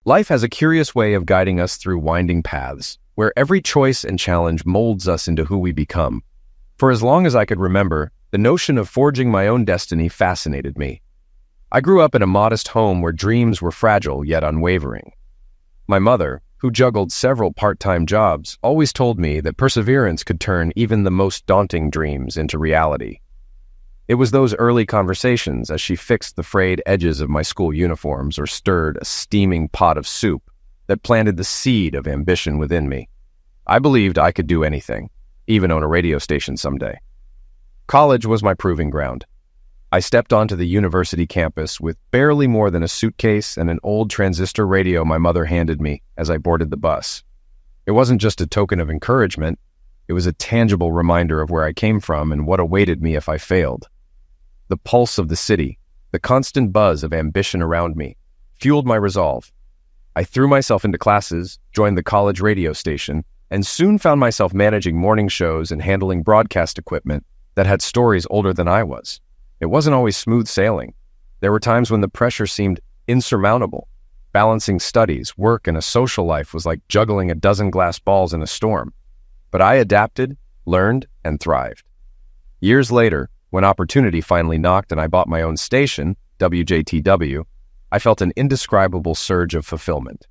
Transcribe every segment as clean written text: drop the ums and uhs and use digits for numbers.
Life has a curious way of guiding us through winding paths, where every choice and challenge molds us into who we become. For as long as I could remember, the notion of forging my own destiny fascinated me. I grew up in a modest home where dreams were fragile yet unwavering. My mother, who juggled several part-time jobs, always told me that perseverance could turn even the most daunting dreams into reality. It was those early conversations as she fixed the frayed edges of my school uniforms or stirred a steaming pot of soup that planted the seed of ambition within me. I believed I could do anything, even own a radio station someday. College was my proving ground. I stepped onto the university campus with barely more than a suitcase and an old transistor radio my mother handed me as I boarded the bus. It wasn't just a token of encouragement, it was a tangible reminder of where I came from and what awaited me if I failed. The pulse of the city, the constant buzz of ambition around me, fueled my resolve. I threw myself into classes, joined the college radio station, and soon found myself managing morning shows and handling broadcast equipment that had stories older than I was. It wasn't always smooth sailing. There were times when the pressure seemed insurmountable. Balancing studies, work, and a social life was like juggling a dozen glass balls in a storm. But I adapted, learned, and thrived. Years later, when opportunity finally knocked and I bought my own station, WJTW, I felt an indescribable surge of fulfillment.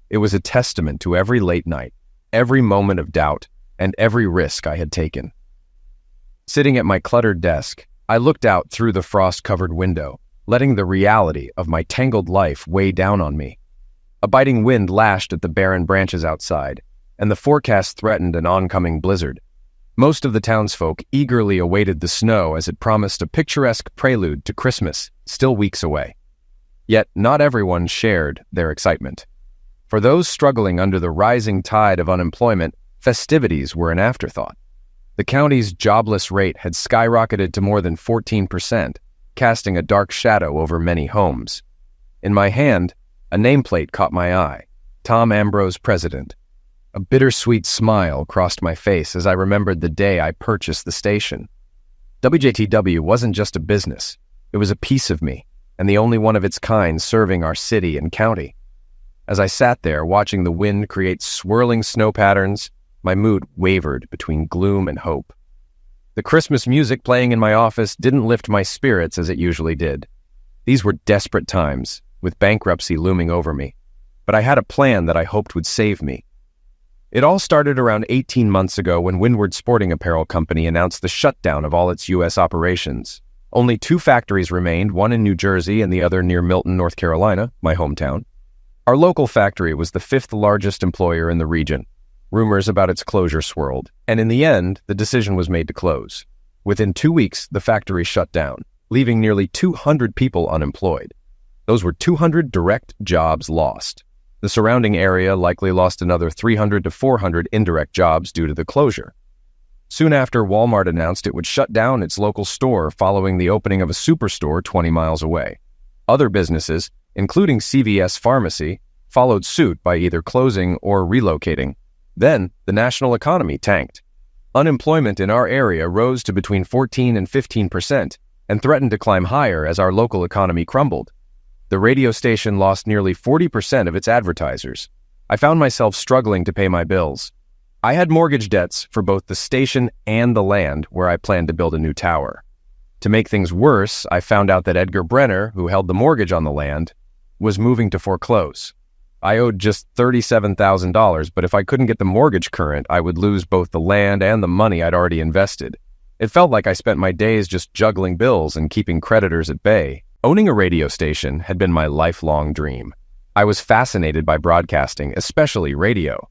It was a testament to every late night, every moment of doubt, and every risk I had taken. Sitting at my cluttered desk, I looked out through the frost-covered window, letting the reality of my tangled life weigh down on me. A biting wind lashed at the barren branches outside, and the forecast threatened an oncoming blizzard. Most of the townsfolk eagerly awaited the snow as it promised a picturesque prelude to Christmas, still weeks away. Yet not everyone shared their excitement. For those struggling under the rising tide of unemployment, festivities were an afterthought. The county's jobless rate had skyrocketed to more than 14%, casting a dark shadow over many homes. In my hand, a nameplate caught my eye, Tom Ambrose, President. A bittersweet smile crossed my face as I remembered the day I purchased the station. WJTW wasn't just a business. It was a piece of me, and the only one of its kind serving our city and county. As I sat there watching the wind create swirling snow patterns, my mood wavered between gloom and hope. The Christmas music playing in my office didn't lift my spirits as it usually did. These were desperate times, with bankruptcy looming over me, but I had a plan that I hoped would save me. It all started around 18 months ago when Windward Sporting Apparel Company announced the shutdown of all its U.S. operations. Only 2 factories remained, one in New Jersey and the other near Milton, North Carolina, my hometown. Our local factory was the 5th largest employer in the region. Rumors about its closure swirled, and in the end, the decision was made to close. Within 2 weeks, the factory shut down, leaving nearly 200 people unemployed. Those were 200 direct jobs lost. The surrounding area likely lost another 300 to 400 indirect jobs due to the closure. Soon after, Walmart announced it would shut down its local store following the opening of a superstore 20 miles away. Other businesses, including CVS Pharmacy, followed suit by either closing or relocating. Then, the national economy tanked. Unemployment in our area rose to between 14 and 15% and threatened to climb higher as our local economy crumbled. The radio station lost nearly 40% of its advertisers. I found myself struggling to pay my bills. I had mortgage debts for both the station and the land where I planned to build a new tower. To make things worse, I found out that Edgar Brenner, who held the mortgage on the land, was moving to foreclose. I owed just $37,000, but if I couldn't get the mortgage current, I would lose both the land and the money I'd already invested. It felt like I spent my days just juggling bills and keeping creditors at bay. Owning a radio station had been my lifelong dream. I was fascinated by broadcasting, especially radio.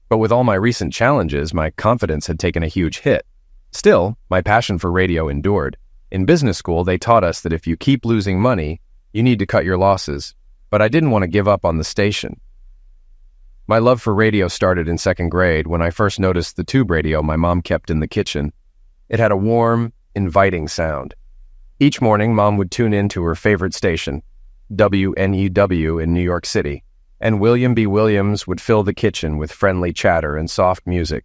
But with all my recent challenges, my confidence had taken a huge hit. Still, my passion for radio endured. In business school, they taught us that if you keep losing money, you need to cut your losses. But I didn't want to give up on the station. My love for radio started in 2nd grade when I first noticed the tube radio my mom kept in the kitchen. It had a warm, inviting sound. Each morning, Mom would tune in to her favorite station, WNEW in New York City, and William B. Williams would fill the kitchen with friendly chatter and soft music.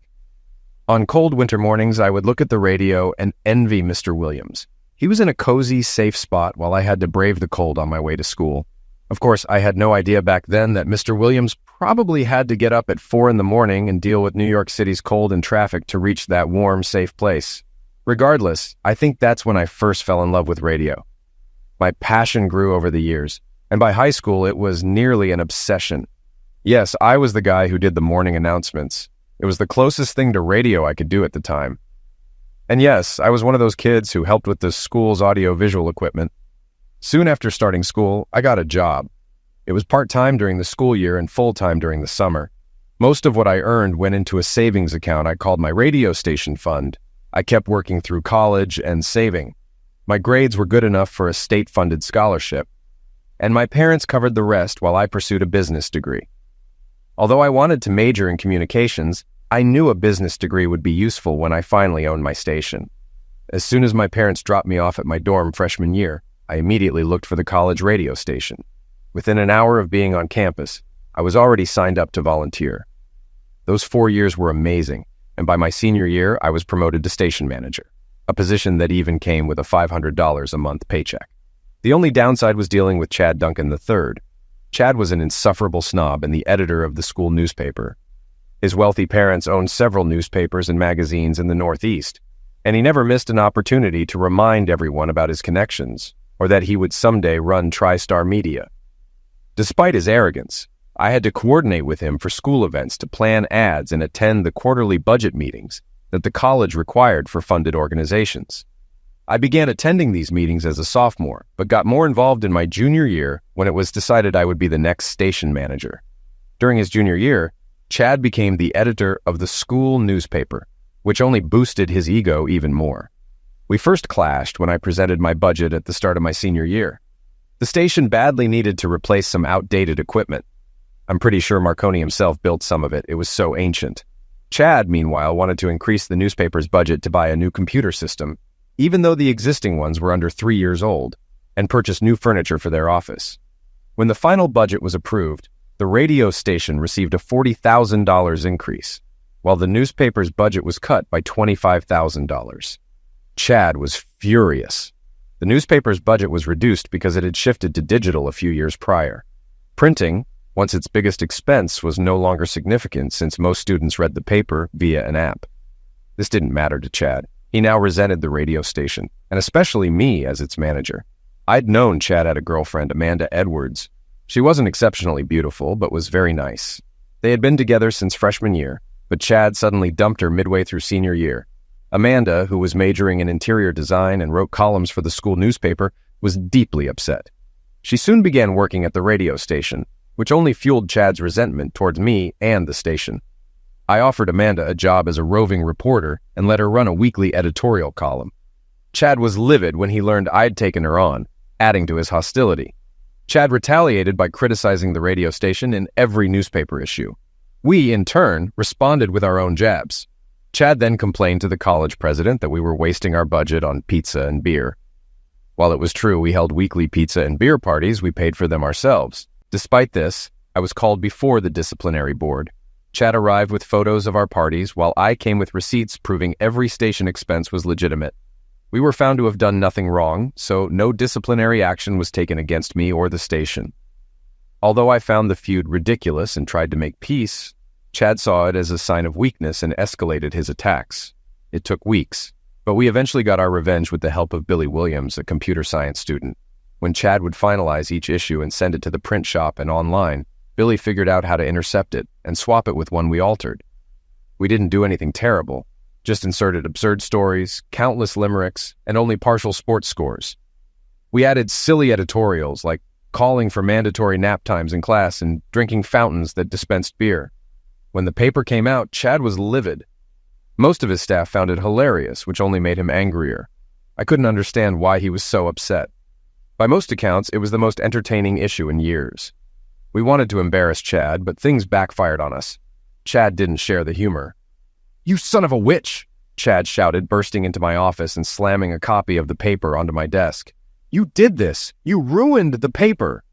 On cold winter mornings, I would look at the radio and envy Mr. Williams. He was in a cozy, safe spot while I had to brave the cold on my way to school. Of course, I had no idea back then that Mr. Williams probably had to get up at 4 in the morning and deal with New York City's cold and traffic to reach that warm, safe place. Regardless, I think that's when I first fell in love with radio. My passion grew over the years, and by high school it was nearly an obsession. Yes, I was the guy who did the morning announcements. It was the closest thing to radio I could do at the time. And yes, I was one of those kids who helped with the school's audio-visual equipment. Soon after starting school, I got a job. It was part-time during the school year and full-time during the summer. Most of what I earned went into a savings account I called my radio station fund. I kept working through college and saving. My grades were good enough for a state-funded scholarship, and my parents covered the rest while I pursued a business degree. Although I wanted to major in communications, I knew a business degree would be useful when I finally owned my station. As soon as my parents dropped me off at my dorm freshman year, I immediately looked for the college radio station. Within an hour of being on campus, I was already signed up to volunteer. Those 4 years were amazing, and by my senior year, I was promoted to station manager, a position that even came with a $500 a month paycheck. The only downside was dealing with Chad Duncan III. Chad was an insufferable snob and the editor of the school newspaper. His wealthy parents owned several newspapers and magazines in the Northeast, and he never missed an opportunity to remind everyone about his connections, or that he would someday run TriStar Media. Despite his arrogance, I had to coordinate with him for school events to plan ads and attend the quarterly budget meetings that the college required for funded organizations. I began attending these meetings as a sophomore, but got more involved in my junior year when it was decided I would be the next station manager. During his junior year, Chad became the editor of the school newspaper, which only boosted his ego even more. We first clashed when I presented my budget at the start of my senior year. The station badly needed to replace some outdated equipment. I'm pretty sure Marconi himself built some of it. It was so ancient. Chad, meanwhile, wanted to increase the newspaper's budget to buy a new computer system, even though the existing ones were under 3 years old, and purchase new furniture for their office. When the final budget was approved, the radio station received a $40,000 increase, while the newspaper's budget was cut by $25,000. Chad was furious. The newspaper's budget was reduced because it had shifted to digital a few years prior. Printing, once its biggest expense, was no longer significant since most students read the paper via an app. This didn't matter to Chad. He now resented the radio station, and especially me as its manager. I'd known Chad had a girlfriend, Amanda Edwards. She wasn't exceptionally beautiful, but was very nice. They had been together since freshman year, but Chad suddenly dumped her midway through senior year. Amanda, who was majoring in interior design and wrote columns for the school newspaper, was deeply upset. She soon began working at the radio station, which only fueled Chad's resentment towards me and the station. I offered Amanda a job as a roving reporter and let her run a weekly editorial column. Chad was livid when he learned I'd taken her on, adding to his hostility. Chad retaliated by criticizing the radio station in every newspaper issue. We, in turn, responded with our own jabs. Chad then complained to the college president that we were wasting our budget on pizza and beer. While it was true we held weekly pizza and beer parties, we paid for them ourselves. Despite this, I was called before the disciplinary board. Chad arrived with photos of our parties, while I came with receipts proving every station expense was legitimate. We were found to have done nothing wrong, so no disciplinary action was taken against me or the station. Although I found the feud ridiculous and tried to make peace, Chad saw it as a sign of weakness and escalated his attacks. It took weeks, but we eventually got our revenge with the help of Billy Williams, a computer science student. When Chad would finalize each issue and send it to the print shop and online, Billy figured out how to intercept it and swap it with one we altered. We didn't do anything terrible, just inserted absurd stories, countless limericks, and only partial sports scores. We added silly editorials like calling for mandatory nap times in class and drinking fountains that dispensed beer. When the paper came out, Chad was livid. Most of his staff found it hilarious, which only made him angrier. I couldn't understand why he was so upset. By most accounts, it was the most entertaining issue in years. We wanted to embarrass Chad, but things backfired on us. Chad didn't share the humor. "You son of a witch!" Chad shouted, bursting into my office and slamming a copy of the paper onto my desk. "You did this! You ruined the paper!"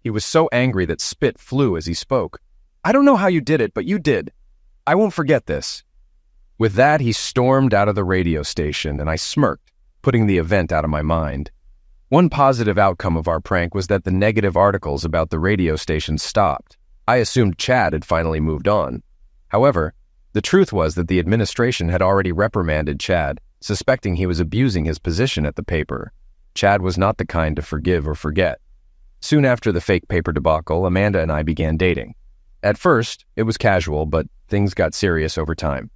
He was so angry that spit flew as he spoke. "I don't know how you did it, but you did. I won't forget this." With that, he stormed out of the radio station, and I smirked, putting the event out of my mind. One positive outcome of our prank was that the negative articles about the radio station stopped. I assumed Chad had finally moved on. However, the truth was that the administration had already reprimanded Chad, suspecting he was abusing his position at the paper. Chad was not the kind to forgive or forget. Soon after the fake paper debacle, Amanda and I began dating. At first, it was casual, but things got serious over time.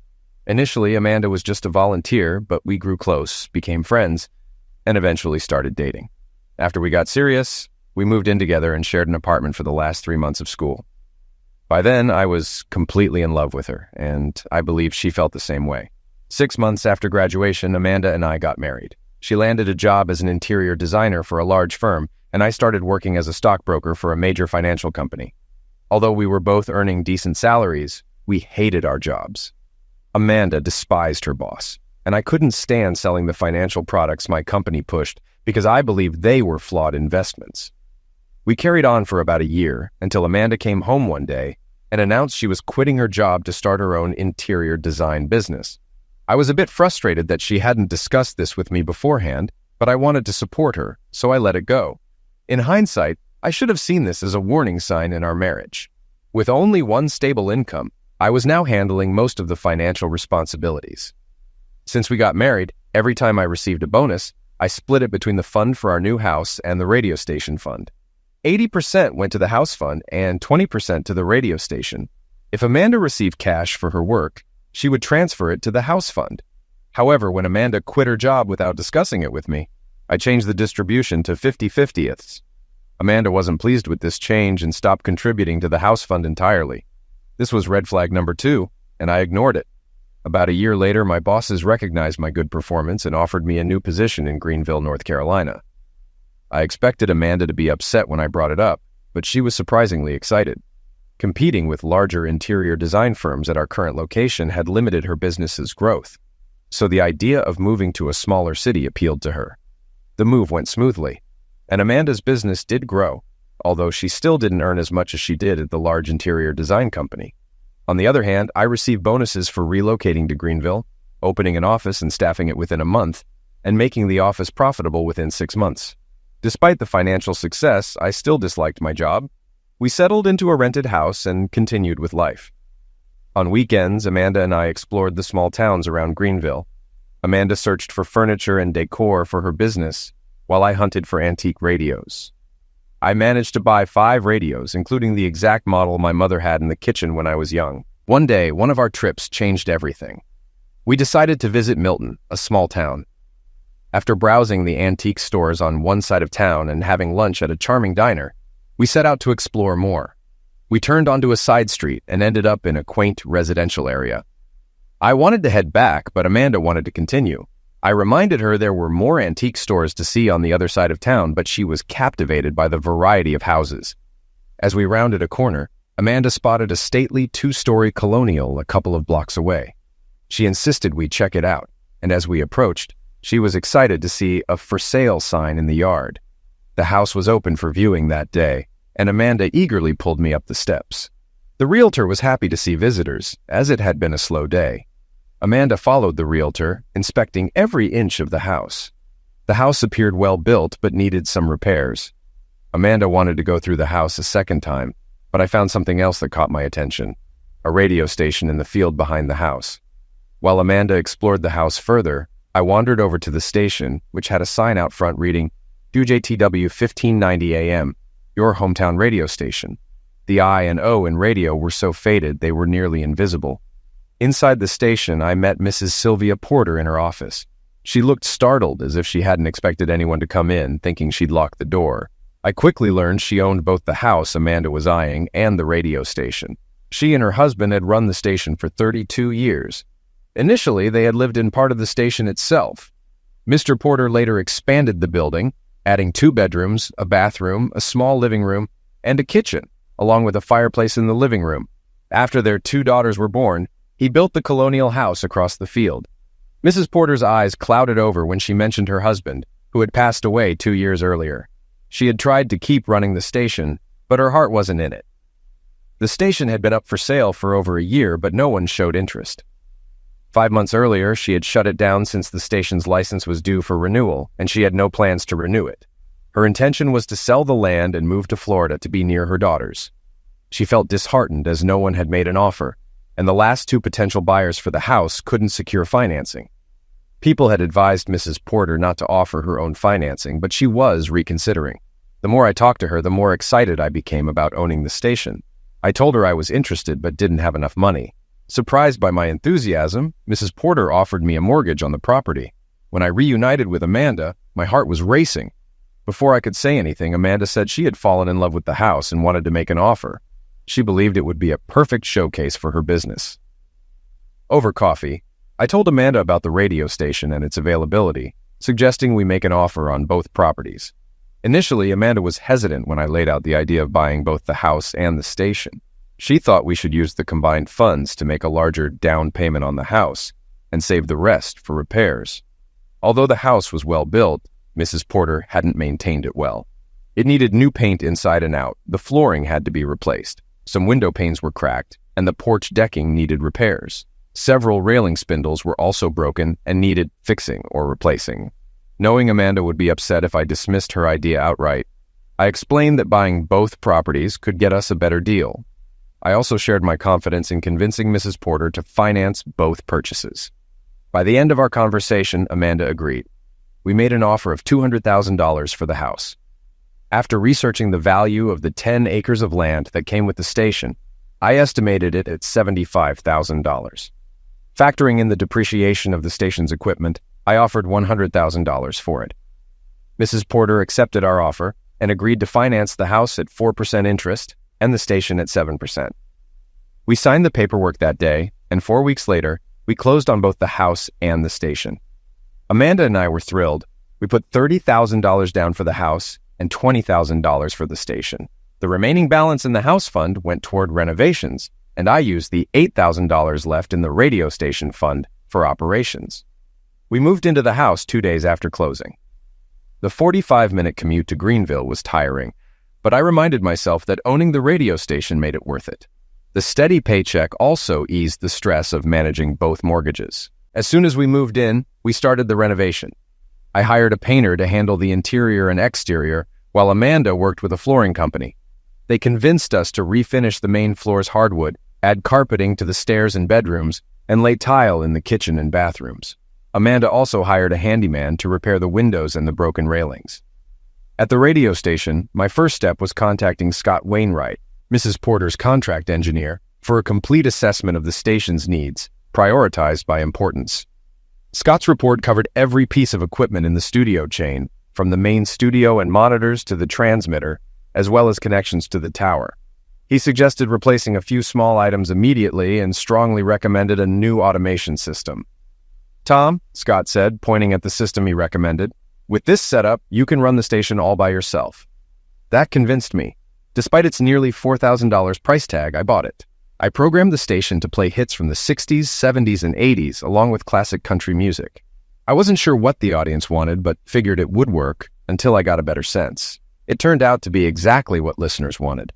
Initially, Amanda was just a volunteer, but we grew close, became friends, and eventually started dating. After we got serious, we moved in together and shared an apartment for the last 3 months of school. By then, I was completely in love with her, and I believe she felt the same way. 6 months after graduation, Amanda and I got married. She landed a job as an interior designer for a large firm, and I started working as a stockbroker for a major financial company. Although we were both earning decent salaries, we hated our jobs. Amanda despised her boss, and I couldn't stand selling the financial products my company pushed because I believed they were flawed investments. We carried on for about a year until Amanda came home one day and announced she was quitting her job to start her own interior design business. I was a bit frustrated that she hadn't discussed this with me beforehand, but I wanted to support her, so I let it go. In hindsight, I should have seen this as a warning sign in our marriage. With only one stable income, I was now handling most of the financial responsibilities. Since we got married, every time I received a bonus, I split it between the fund for our new house and the radio station fund. 80% went to the house fund and 20% to the radio station. If Amanda received cash for her work, she would transfer it to the house fund. However, when Amanda quit her job without discussing it with me, I changed the distribution to 50-50ths. Amanda wasn't pleased with this change and stopped contributing to the house fund entirely. This was red flag number 2, and I ignored it. About a year later, my bosses recognized my good performance and offered me a new position in Greenville, North Carolina. I expected Amanda to be upset when I brought it up, but she was surprisingly excited. Competing with larger interior design firms at our current location had limited her business's growth, so the idea of moving to a smaller city appealed to her. The move went smoothly, and Amanda's business did grow, although she still didn't earn as much as she did at the large interior design company. On the other hand, I received bonuses for relocating to Greenville, opening an office and staffing it within a month, and making the office profitable within 6 months. Despite the financial success, I still disliked my job. We settled into a rented house and continued with life. On weekends, Amanda and I explored the small towns around Greenville. Amanda searched for furniture and decor for her business, while I hunted for antique radios. I managed to buy 5 radios, including the exact model my mother had in the kitchen when I was young. One day, one of our trips changed everything. We decided to visit Milton, a small town. After browsing the antique stores on one side of town and having lunch at a charming diner, we set out to explore more. We turned onto a side street and ended up in a quaint residential area. I wanted to head back, but Amanda wanted to continue. I reminded her there were more antique stores to see on the other side of town, but she was captivated by the variety of houses. As we rounded a corner, Amanda spotted a stately 2-story colonial a couple of blocks away. She insisted we check it out, and as we approached, she was excited to see a for sale sign in the yard. The house was open for viewing that day, and Amanda eagerly pulled me up the steps. The realtor was happy to see visitors, as it had been a slow day. Amanda followed the realtor, inspecting every inch of the house. The house appeared well built, but needed some repairs. Amanda wanted to go through the house a second time, but I found something else that caught my attention: a radio station in the field behind the house. While Amanda explored the house further, I wandered over to the station, which had a sign out front reading, WJTW 1590 AM, your hometown radio station. The I and O in radio were so faded they were nearly invisible. Inside the station, I met Mrs. Sylvia Porter in her office. She looked startled, as if she hadn't expected anyone to come in, thinking she'd locked the door. I quickly learned she owned both the house Amanda was eyeing and the radio station. She and her husband had run the station for 32 years. Initially, they had lived in part of the station itself. Mr. Porter later expanded the building, adding 2 bedrooms, a bathroom, a small living room, and a kitchen, along with a fireplace in the living room. After their 2 daughters were born, he built the colonial house across the field. Mrs. Porter's eyes clouded over when she mentioned her husband, who had passed away 2 years earlier. She had tried to keep running the station, but her heart wasn't in it. The station had been up for sale for over a year, but no one showed interest. 5 months earlier, she had shut it down since the station's license was due for renewal, and she had no plans to renew it. Her intention was to sell the land and move to Florida to be near her daughters. She felt disheartened as no one had made an offer, and the last two potential buyers for the house couldn't secure financing. People had advised Mrs. Porter not to offer her own financing, but she was reconsidering. The more I talked to her, the more excited I became about owning the station. I told her I was interested but didn't have enough money. Surprised by my enthusiasm, Mrs. Porter offered me a mortgage on the property. When I reunited with Amanda, my heart was racing. Before I could say anything, Amanda said she had fallen in love with the house and wanted to make an offer. She believed it would be a perfect showcase for her business. Over coffee, I told Amanda about the radio station and its availability, suggesting we make an offer on both properties. Initially, Amanda was hesitant when I laid out the idea of buying both the house and the station. She thought we should use the combined funds to make a larger down payment on the house and save the rest for repairs. Although the house was well built, Mrs. Porter hadn't maintained it well. It needed new paint inside and out, the flooring had to be replaced, some window panes were cracked, and the porch decking needed repairs. Several railing spindles were also broken and needed fixing or replacing. Knowing Amanda would be upset if I dismissed her idea outright, I explained that buying both properties could get us a better deal. I also shared my confidence in convincing Mrs. Porter to finance both purchases. By the end of our conversation, Amanda agreed. We made an offer of $200,000 for the house. After researching the value of the 10 acres of land that came with the station, I estimated it at $75,000. Factoring in the depreciation of the station's equipment, I offered $100,000 for it. Mrs. Porter accepted our offer and agreed to finance the house at 4% interest and the station at 7%. We signed the paperwork that day, and 4 weeks later, we closed on both the house and the station. Amanda and I were thrilled. We put $30,000 down for the house and $20,000 for the station. The remaining balance in the house fund went toward renovations, and I used the $8,000 left in the radio station fund for operations. We moved into the house 2 days after closing. The 45-minute commute to Greenville was tiring, but I reminded myself that owning the radio station made it worth it. The steady paycheck also eased the stress of managing both mortgages. As soon as we moved in, we started the renovation. I hired a painter to handle the interior and exterior, while Amanda worked with a flooring company. They convinced us to refinish the main floor's hardwood, add carpeting to the stairs and bedrooms, and lay tile in the kitchen and bathrooms. Amanda also hired a handyman to repair the windows and the broken railings. At the radio station, my first step was contacting Scott Wainwright, Mrs. Porter's contract engineer, for a complete assessment of the station's needs, prioritized by importance. Scott's report covered every piece of equipment in the studio chain, from the main studio and monitors to the transmitter, as well as connections to the tower. He suggested replacing a few small items immediately and strongly recommended a new automation system. "Tom," Scott said, pointing at the system he recommended, "with this setup, you can run the station all by yourself." That convinced me. Despite its nearly $4,000 price tag, I bought it. I programmed the station to play hits from the 60s, 70s, and 80s, along with classic country music. I wasn't sure what the audience wanted, but figured it would work until I got a better sense. It turned out to be exactly what listeners wanted.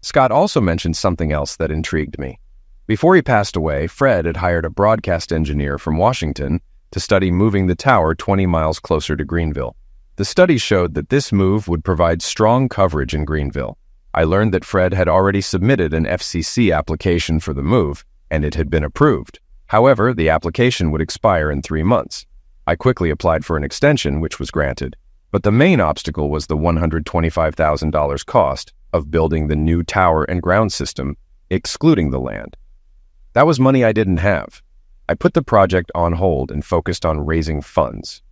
Scott also mentioned something else that intrigued me. Before he passed away, Fred had hired a broadcast engineer from Washington to study moving the tower 20 miles closer to Greenville. The study showed that this move would provide strong coverage in Greenville. I learned that Fred had already submitted an FCC application for the move, and it had been approved. However, the application would expire in 3 months. I quickly applied for an extension, which was granted. But the main obstacle was the $125,000 cost of building the new tower and ground system, excluding the land. That was money I didn't have. I put the project on hold and focused on raising funds.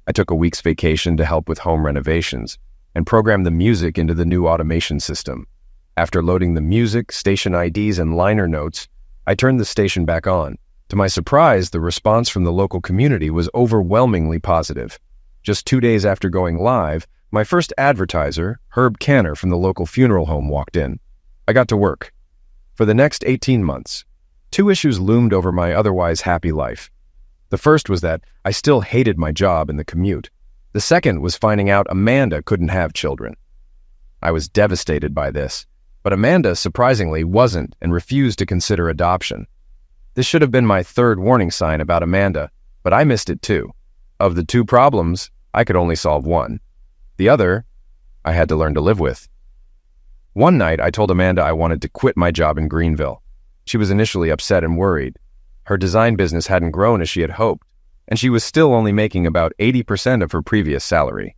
I took a week's vacation to help with home renovations and programmed the music into the new automation system. After loading the music, station IDs, and liner notes, I turned the station back on. To my surprise, the response from the local community was overwhelmingly positive. Just 2 days after going live, my first advertiser, Herb Canner from the local funeral home, walked in. I got to work. For the next 18 months, 2 issues loomed over my otherwise happy life. The first was that I still hated my job and the commute. The second was finding out Amanda couldn't have children. I was devastated by this, but Amanda surprisingly wasn't and refused to consider adoption. This should have been my third warning sign about Amanda, but I missed it too. Of the 2 problems, I could only solve one. The other I had to learn to live with. One night, I told Amanda I wanted to quit my job in Greenville. She was initially upset and worried. Her design business hadn't grown as she had hoped, and she was still only making about 80% of her previous salary.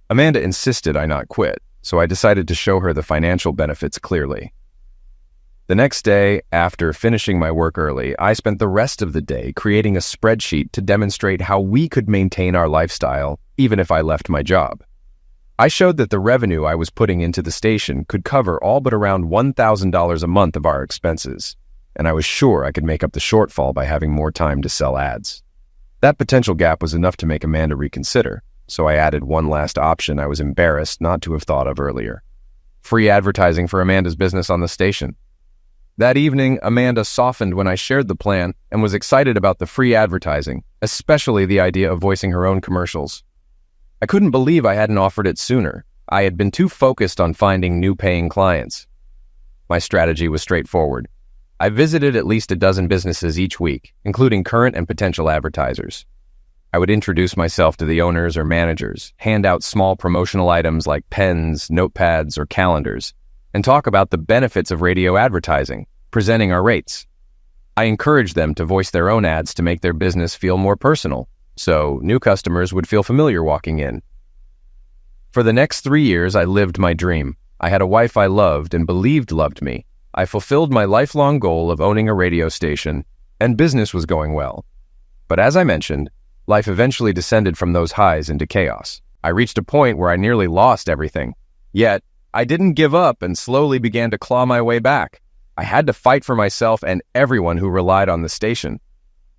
Amanda insisted I not quit, so I decided to show her the financial benefits clearly. The next day, after finishing my work early, I spent the rest of the day creating a spreadsheet to demonstrate how we could maintain our lifestyle even if I left my job. I showed that the revenue I was putting into the station could cover all but around $1,000 a month of our expenses, and I was sure I could make up the shortfall by having more time to sell ads. That potential gap was enough to make Amanda reconsider, so I added one last option I was embarrassed not to have thought of earlier: free advertising for Amanda's business on the station. That evening, Amanda softened when I shared the plan and was excited about the free advertising, especially the idea of voicing her own commercials. I couldn't believe I hadn't offered it sooner. I had been too focused on finding new paying clients. My strategy was straightforward. I visited at least a dozen businesses each week, including current and potential advertisers. I would introduce myself to the owners or managers, hand out small promotional items like pens, notepads, or calendars, and talk about the benefits of radio advertising, presenting our rates. I encouraged them to voice their own ads to make their business feel more personal, so new customers would feel familiar walking in. For the next 3 years, I lived my dream. I had a wife I loved and believed loved me. I fulfilled my lifelong goal of owning a radio station, and business was going well. But as I mentioned, life eventually descended from those highs into chaos. I reached a point where I nearly lost everything. Yet, I didn't give up and slowly began to claw my way back. I had to fight for myself and everyone who relied on the station.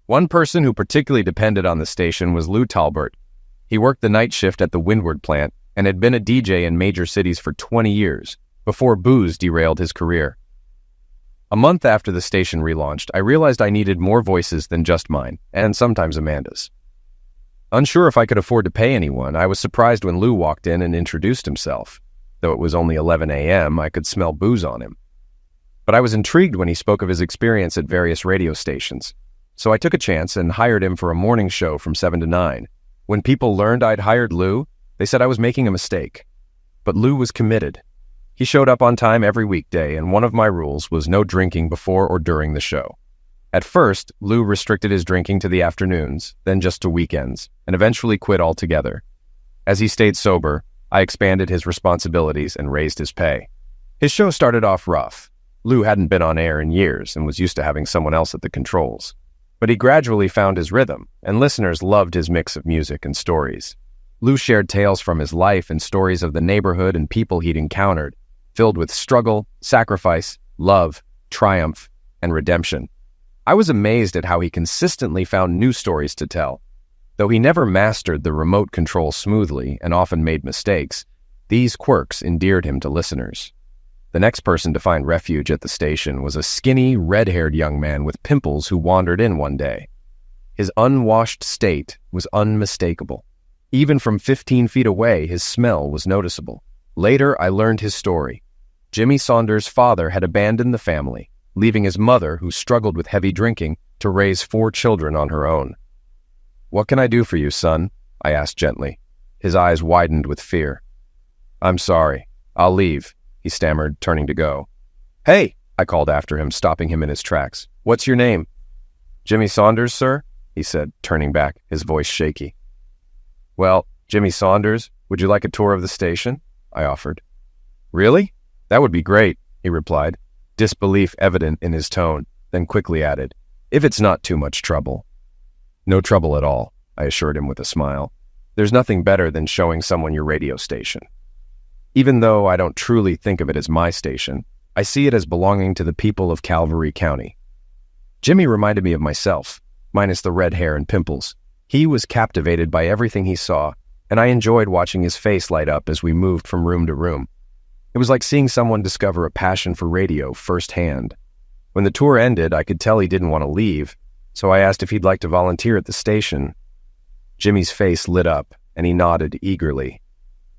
One person who particularly depended on the station was Lou Talbert. He worked the night shift at the Windward plant and had been a DJ in major cities for 20 years, before booze derailed his career. A month after the station relaunched, I realized I needed more voices than just mine, and sometimes Amanda's. Unsure if I could afford to pay anyone, I was surprised when Lou walked in and introduced himself. Though it was only 11 a.m., I could smell booze on him. But I was intrigued when he spoke of his experience at various radio stations. So I took a chance and hired him for a morning show from 7 to 9. When people learned I'd hired Lou, they said I was making a mistake. But Lou was committed. He showed up on time every weekday, and one of my rules was no drinking before or during the show. At first, Lou restricted his drinking to the afternoons, then just to weekends, and eventually quit altogether. As he stayed sober, I expanded his responsibilities and raised his pay. His show started off rough. Lou hadn't been on air in years and was used to having someone else at the controls. But he gradually found his rhythm, and listeners loved his mix of music and stories. Lou shared tales from his life and stories of the neighborhood and people he'd encountered, filled with struggle, sacrifice, love, triumph, and redemption. I was amazed at how he consistently found new stories to tell. Though he never mastered the remote control smoothly and often made mistakes, these quirks endeared him to listeners. The next person to find refuge at the station was a skinny, red-haired young man with pimples who wandered in one day. His unwashed state was unmistakable. Even from 15 feet away, his smell was noticeable. Later, I learned his story. Jimmy Saunders' father had abandoned the family, leaving his mother, who struggled with heavy drinking, to raise 4 children on her own. "What can I do for you, son?" I asked gently. His eyes widened with fear. "I'm sorry. I'll leave," he stammered, turning to go. "Hey!" I called after him, stopping him in his tracks. "What's your name?" "Jimmy Saunders, sir," he said, turning back, his voice shaky. "Well, Jimmy Saunders, would you like a tour of the station?" I offered. "Really? That would be great," he replied, disbelief evident in his tone, then quickly added, "if it's not too much trouble." "No trouble at all," I assured him with a smile. "There's nothing better than showing someone your radio station. Even though I don't truly think of it as my station, I see it as belonging to the people of Calvary County." Jimmy reminded me of myself, minus the red hair and pimples. He was captivated by everything he saw, and I enjoyed watching his face light up as we moved from room to room. It was like seeing someone discover a passion for radio firsthand. When the tour ended, I could tell he didn't want to leave, so I asked if he'd like to volunteer at the station. Jimmy's face lit up, and he nodded eagerly.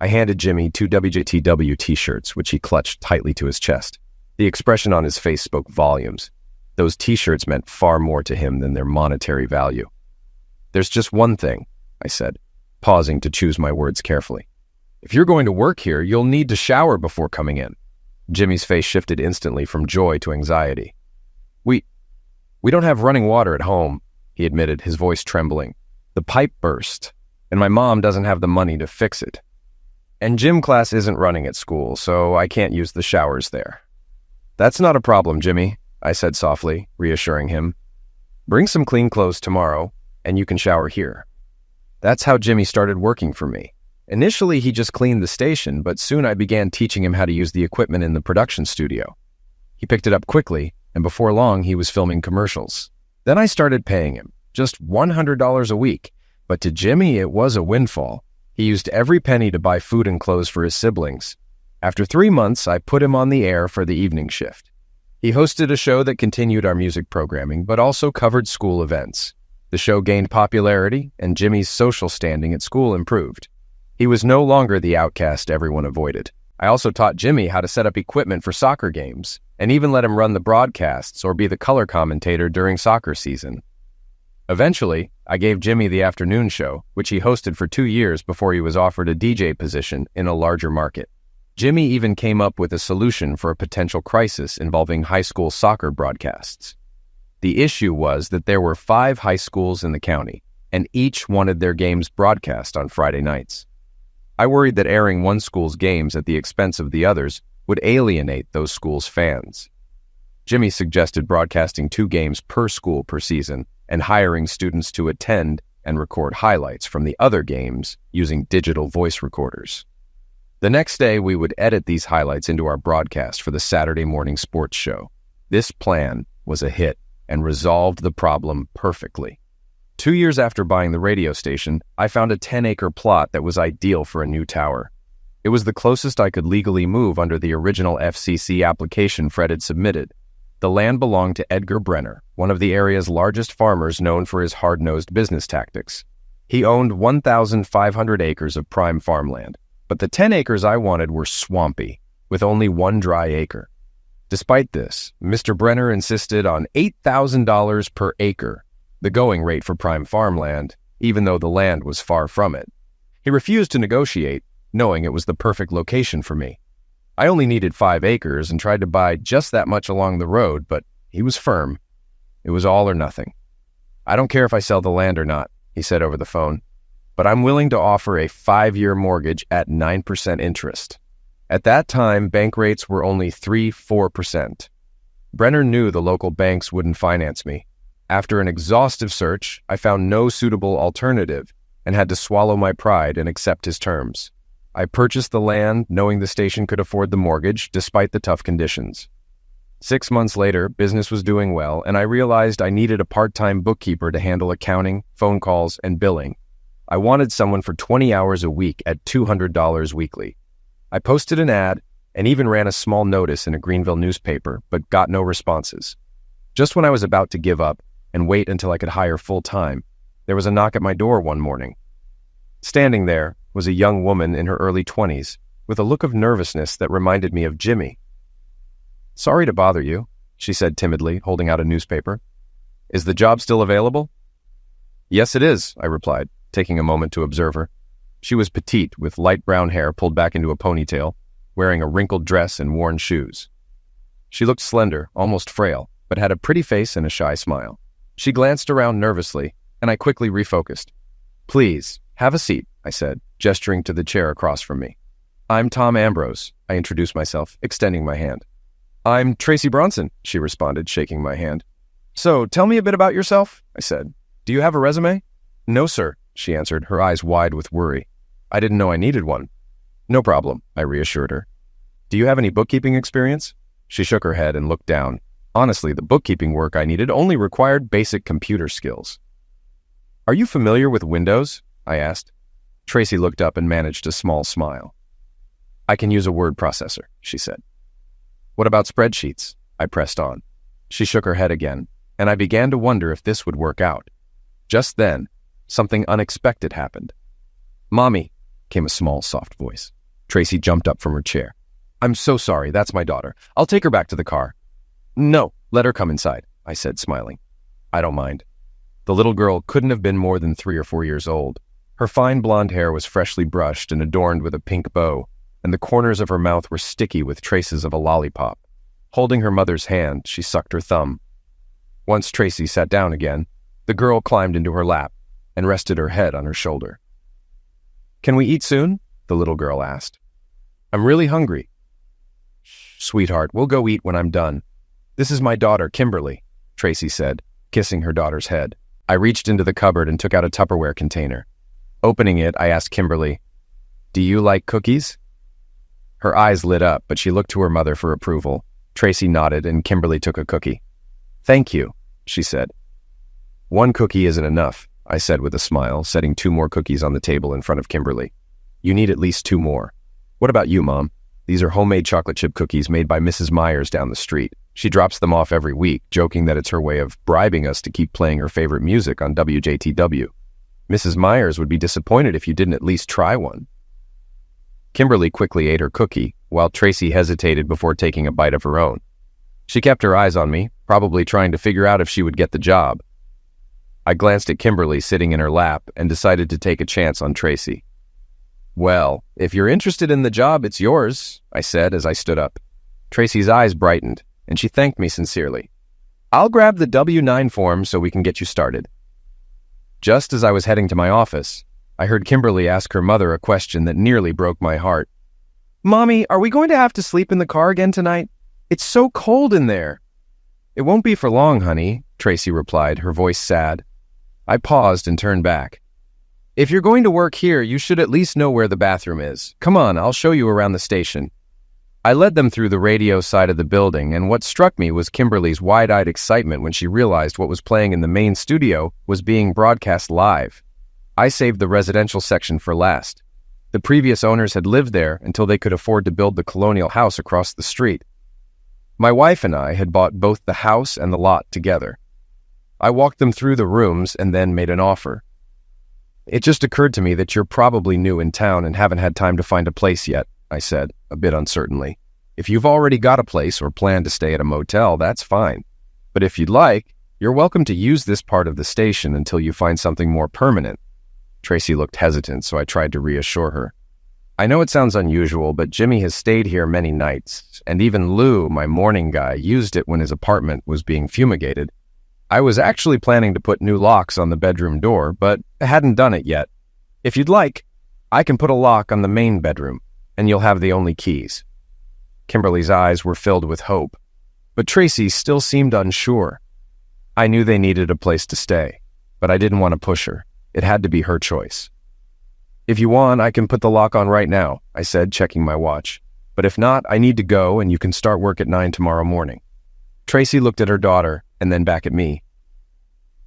I handed Jimmy 2 WJTW t-shirts, which he clutched tightly to his chest. The expression on his face spoke volumes. Those t-shirts meant far more to him than their monetary value. "There's just one thing," I said, pausing to choose my words carefully. If you're going to work here, you'll need to shower before coming in. Jimmy's face shifted instantly from joy to anxiety. We don't have running water at home, he admitted, his voice trembling. The pipe burst, and my mom doesn't have the money to fix it. And gym class isn't running at school, so I can't use the showers there. That's not a problem, Jimmy, I said softly, reassuring him. Bring some clean clothes tomorrow, and you can shower here. That's how Jimmy started working for me. Initially, he just cleaned the station, but soon I began teaching him how to use the equipment in the production studio. He picked it up quickly, and before long, he was filming commercials. Then I started paying him, just $100 a week, but to Jimmy, it was a windfall. He used every penny to buy food and clothes for his siblings. After 3 months, I put him on the air for the evening shift. He hosted a show that continued our music programming, but also covered school events. The show gained popularity, and Jimmy's social standing at school improved. He was no longer the outcast everyone avoided. I also taught Jimmy how to set up equipment for soccer games, and even let him run the broadcasts or be the color commentator during soccer season. Eventually, I gave Jimmy the afternoon show, which he hosted for 2 years before he was offered a DJ position in a larger market. Jimmy even came up with a solution for a potential crisis involving high school soccer broadcasts. The issue was that there were 5 high schools in the county, and each wanted their games broadcast on Friday nights. I worried that airing one school's games at the expense of the others would alienate those schools' fans. Jimmy suggested broadcasting 2 games per school per season and hiring students to attend and record highlights from the other games using digital voice recorders. The next day, we would edit these highlights into our broadcast for the Saturday morning sports show. This plan was a hit and resolved the problem perfectly. 2 years after buying the radio station, I found a 10-acre plot that was ideal for a new tower. It was the closest I could legally move under the original FCC application Fred had submitted. The land belonged to Edgar Brenner, one of the area's largest farmers known for his hard-nosed business tactics. He owned 1,500 acres of prime farmland, but the 10 acres I wanted were swampy, with only 1 dry acre. Despite this, Mr. Brenner insisted on $8,000 per acre, the going rate for prime farmland, even though the land was far from it. He refused to negotiate, knowing it was the perfect location for me. I only needed 5 acres and tried to buy just that much along the road, but he was firm. It was all or nothing. I don't care if I sell the land or not, he said over the phone, but I'm willing to offer a 5-year mortgage at 9% interest. At that time, bank rates were only 3-4%. Brenner knew the local banks wouldn't finance me. After an exhaustive search, I found no suitable alternative and had to swallow my pride and accept his terms. I purchased the land knowing the station could afford the mortgage despite the tough conditions. 6 months later, business was doing well, and I realized I needed a part-time bookkeeper to handle accounting, phone calls, and billing. I wanted someone for 20 hours a week at $200 weekly. I posted an ad and even ran a small notice in a Greenville newspaper, but got no responses. Just when I was about to give up and wait until I could hire full-time, there was a knock at my door one morning. Standing there was a young woman in her early 20s, with a look of nervousness that reminded me of Jimmy. "Sorry to bother you," she said timidly, holding out a newspaper. "Is the job still available?" "Yes, it is," I replied, taking a moment to observe her. She was petite, with light brown hair pulled back into a ponytail, wearing a wrinkled dress and worn shoes. She looked slender, almost frail, but had a pretty face and a shy smile. She glanced around nervously, and I quickly refocused. "Please, have a seat," I said, gesturing to the chair across from me. "I'm Tom Ambrose," I introduced myself, extending my hand. "I'm Tracy Bronson," she responded, shaking my hand. "So, tell me a bit about yourself," I said. "Do you have a resume?" "No, sir," she answered, her eyes wide with worry. "I didn't know I needed one." "No problem," I reassured her. "Do you have any bookkeeping experience?" She shook her head and looked down. Honestly, the bookkeeping work I needed only required basic computer skills. "Are you familiar with Windows?" I asked. Tracy looked up and managed a small smile. "I can use a word processor," she said. "What about spreadsheets?" I pressed on. She shook her head again, and I began to wonder if this would work out. Just then, something unexpected happened. "Mommy," came a small, soft voice. Tracy jumped up from her chair. "I'm so sorry, that's my daughter. I'll take her back to the car." "No, let her come inside," I said, smiling. "I don't mind." The little girl couldn't have been more than 3 or 4 years old. Her fine blonde hair was freshly brushed and adorned with a pink bow, and the corners of her mouth were sticky with traces of a lollipop. Holding her mother's hand, she sucked her thumb. Once Tracy sat down again, the girl climbed into her lap and rested her head on her shoulder. "Can we eat soon?" the little girl asked. "I'm really hungry." "Sweetheart, we'll go eat when I'm done. This is my daughter, Kimberly," Tracy said, kissing her daughter's head. I reached into the cupboard and took out a Tupperware container. Opening it, I asked Kimberly, "Do you like cookies?" Her eyes lit up, but she looked to her mother for approval. Tracy nodded, and Kimberly took a cookie. "Thank you," she said. "One cookie isn't enough," I said with a smile, setting 2 more cookies on the table in front of Kimberly. "You need at least 2 more. What about you, Mom? These are homemade chocolate chip cookies made by Mrs. Myers down the street. She drops them off every week, joking that it's her way of bribing us to keep playing her favorite music on WJTW. Mrs. Myers would be disappointed if you didn't at least try one." Kimberly quickly ate her cookie, while Tracy hesitated before taking a bite of her own. She kept her eyes on me, probably trying to figure out if she would get the job. I glanced at Kimberly sitting in her lap and decided to take a chance on Tracy. "Well, if you're interested in the job, it's yours," I said as I stood up. Tracy's eyes brightened, and she thanked me sincerely. "I'll grab the W-9 form so we can get you started." Just as I was heading to my office, I heard Kimberly ask her mother a question that nearly broke my heart. "Mommy, are we going to have to sleep in the car again tonight? It's so cold in there." "It won't be for long, honey," Tracy replied, her voice sad. I paused and turned back. "If you're going to work here, you should at least know where the bathroom is. Come on, I'll show you around the station." I led them through the radio side of the building, and what struck me was Kimberly's wide-eyed excitement when she realized what was playing in the main studio was being broadcast live. I saved the residential section for last. The previous owners had lived there until they could afford to build the colonial house across the street. My wife and I had bought both the house and the lot together. I walked them through the rooms and then made an offer. "It just occurred to me that you're probably new in town and haven't had time to find a place yet," I said, a bit uncertainly. "If you've already got a place or plan to stay at a motel, that's fine. But if you'd like, you're welcome to use this part of the station until you find something more permanent." Tracy looked hesitant, so I tried to reassure her. "I know it sounds unusual, but Jimmy has stayed here many nights, and even Lou, my morning guy, used it when his apartment was being fumigated. I was actually planning to put new locks on the bedroom door, but I hadn't done it yet. If you'd like, I can put a lock on the main bedroom, and you'll have the only keys." Kimberly's eyes were filled with hope, but Tracy still seemed unsure. I knew they needed a place to stay, but I didn't want to push her. It had to be her choice. "If you want, I can put the lock on right now," I said, checking my watch. "But if not, I need to go, and you can start work at 9 tomorrow morning." Tracy looked at her daughter and then back at me.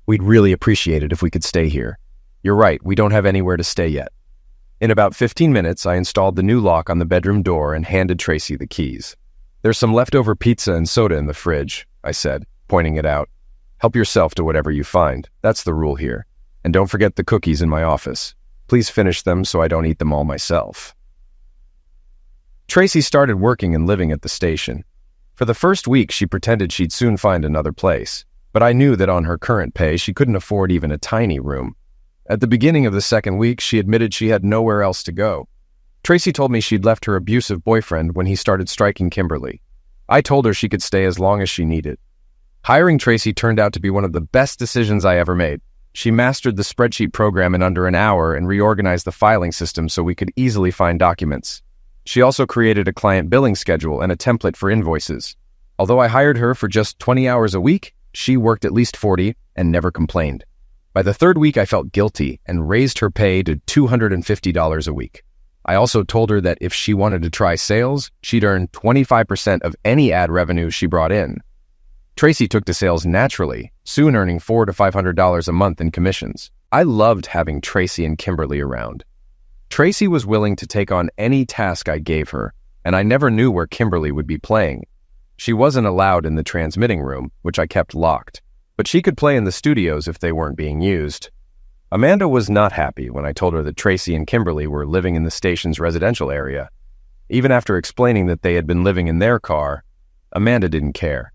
"We'd really appreciate it if we could stay here. You're right, we don't have anywhere to stay yet." In about 15 minutes, I installed the new lock on the bedroom door and handed Tracy the keys. "There's some leftover pizza and soda in the fridge," I said, pointing it out. "Help yourself to whatever you find. That's the rule here. And don't forget the cookies in my office. Please finish them so I don't eat them all myself." Tracy started working and living at the station. For the first week, she pretended she'd soon find another place, but I knew that on her current pay, she couldn't afford even a tiny room. At the beginning of the second week, she admitted she had nowhere else to go. Tracy told me she'd left her abusive boyfriend when he started striking Kimberly. I told her she could stay as long as she needed. Hiring Tracy turned out to be one of the best decisions I ever made. She mastered the spreadsheet program in under an hour and reorganized the filing system so we could easily find documents. She also created a client billing schedule and a template for invoices. Although I hired her for just 20 hours a week, she worked at least 40 and never complained. By the third week, I felt guilty and raised her pay to $250 a week. I also told her that if she wanted to try sales, she'd earn 25% of any ad revenue she brought in. Tracy took to sales naturally, soon earning $400 to $500 a month in commissions. I loved having Tracy and Kimberly around. Tracy was willing to take on any task I gave her, and I never knew where Kimberly would be playing. She wasn't allowed in the transmitting room, which I kept locked, but she could play in the studios if they weren't being used. Amanda was not happy when I told her that Tracy and Kimberly were living in the station's residential area. Even after explaining that they had been living in their car, Amanda didn't care.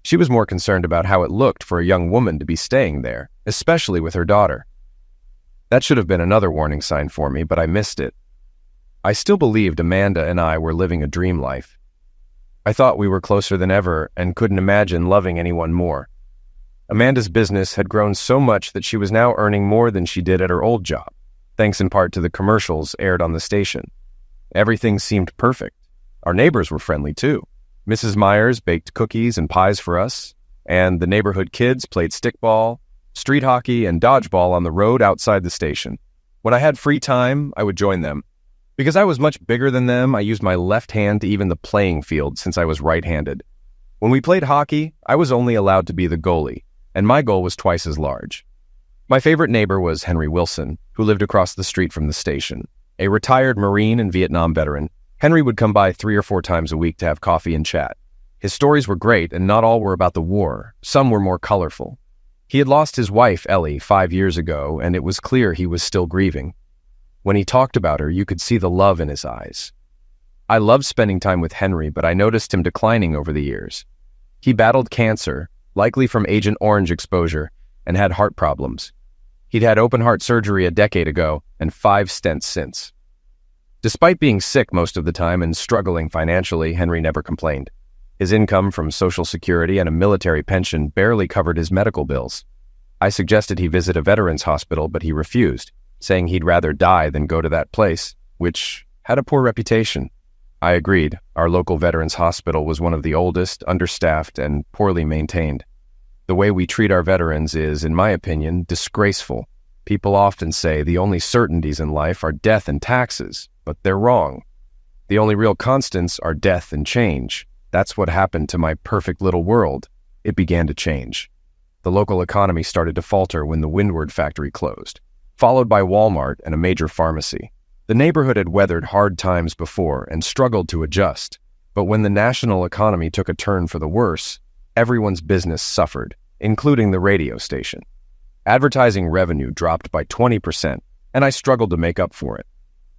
She was more concerned about how it looked for a young woman to be staying there, especially with her daughter. That should have been another warning sign for me, but I missed it. I still believed Amanda and I were living a dream life. I thought we were closer than ever and couldn't imagine loving anyone more. Amanda's business had grown so much that she was now earning more than she did at her old job, thanks in part to the commercials aired on the station. Everything seemed perfect. Our neighbors were friendly too. Mrs. Myers baked cookies and pies for us, and the neighborhood kids played stickball, street hockey, and dodgeball on the road outside the station. When I had free time, I would join them. Because I was much bigger than them, I used my left hand to even the playing field since I was right-handed. When we played hockey, I was only allowed to be the goalie, and my goal was twice as large. My favorite neighbor was Henry Wilson, who lived across the street from the station. A retired Marine and Vietnam veteran, Henry would come by 3 or 4 times a week to have coffee and chat. His stories were great, and not all were about the war. Some were more colorful. He had lost his wife, Ellie, 5 years ago, and it was clear he was still grieving. When he talked about her, you could see the love in his eyes. I loved spending time with Henry, but I noticed him declining over the years. He battled cancer, likely from Agent Orange exposure, and had heart problems. He'd had open-heart surgery a decade ago and 5 stents since. Despite being sick most of the time and struggling financially, Henry never complained. His income from Social Security and a military pension barely covered his medical bills. I suggested he visit a veterans hospital, but he refused, saying he'd rather die than go to that place, which had a poor reputation. I agreed. Our local veterans hospital was one of the oldest, understaffed, and poorly maintained. The way we treat our veterans is, in my opinion, disgraceful. People often say the only certainties in life are death and taxes, but they're wrong. The only real constants are death and change. That's what happened to my perfect little world. It began to change. The local economy started to falter when the Windward factory closed, followed by Walmart and a major pharmacy. The neighborhood had weathered hard times before and struggled to adjust, but when the national economy took a turn for the worse, everyone's business suffered, including the radio station. Advertising revenue dropped by 20%, and I struggled to make up for it.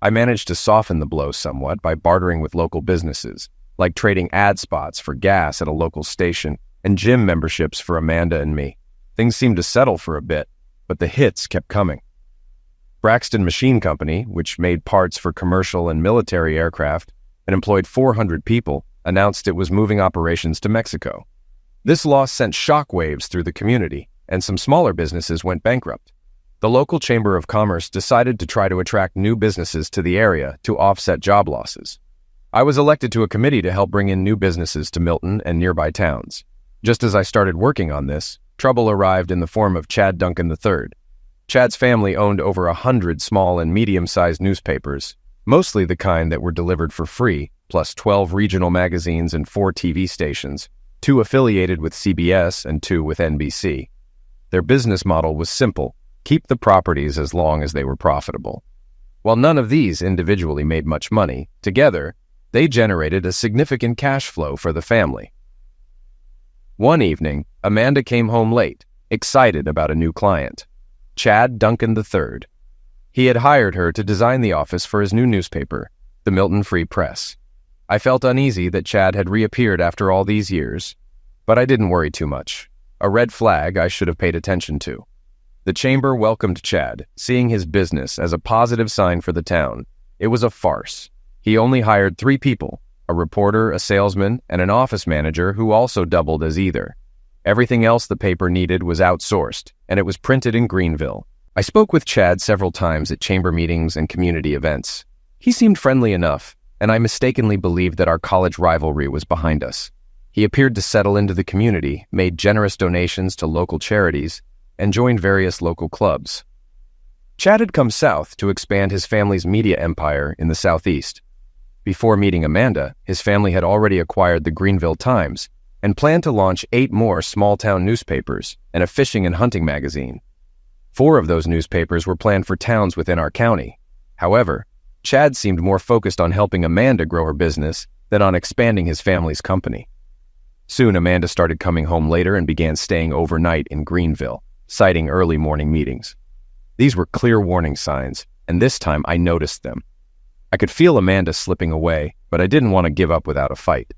I managed to soften the blow somewhat by bartering with local businesses, like trading ad spots for gas at a local station and gym memberships for Amanda and me. Things seemed to settle for a bit, but the hits kept coming. Braxton Machine Company, which made parts for commercial and military aircraft and employed 400 people, announced it was moving operations to Mexico. This loss sent shockwaves through the community, and some smaller businesses went bankrupt. The local Chamber of Commerce decided to try to attract new businesses to the area to offset job losses. I was elected to a committee to help bring in new businesses to Milton and nearby towns. Just as I started working on this, trouble arrived in the form of Chad Duncan III. Chad's family owned over 100 small and medium-sized newspapers, mostly the kind that were delivered for free, plus 12 regional magazines and 4 TV stations, 2 affiliated with CBS and 2 with NBC. Their business model was simple: keep the properties as long as they were profitable. While none of these individually made much money, together, they generated a significant cash flow for the family. One evening, Amanda came home late, excited about a new client, Chad Duncan III. He had hired her to design the office for his new newspaper, the Milton Free Press. I felt uneasy that Chad had reappeared after all these years, but I didn't worry too much. A red flag I should have paid attention to. The chamber welcomed Chad, seeing his business as a positive sign for the town. It was a farce. He only hired 3 people, a reporter, a salesman, and an office manager who also doubled as either. Everything else the paper needed was outsourced, and it was printed in Greenville. I spoke with Chad several times at chamber meetings and community events. He seemed friendly enough, and I mistakenly believed that our college rivalry was behind us. He appeared to settle into the community, made generous donations to local charities, and joined various local clubs. Chad had come south to expand his family's media empire in the Southeast. Before meeting Amanda, his family had already acquired the Greenville Times and planned to launch 8 more small-town newspapers and a fishing and hunting magazine. 4 of those newspapers were planned for towns within our county. However, Chad seemed more focused on helping Amanda grow her business than on expanding his family's company. Soon, Amanda started coming home later and began staying overnight in Greenville, citing early morning meetings. These were clear warning signs, and this time I noticed them. I could feel Amanda slipping away, but I didn't want to give up without a fight.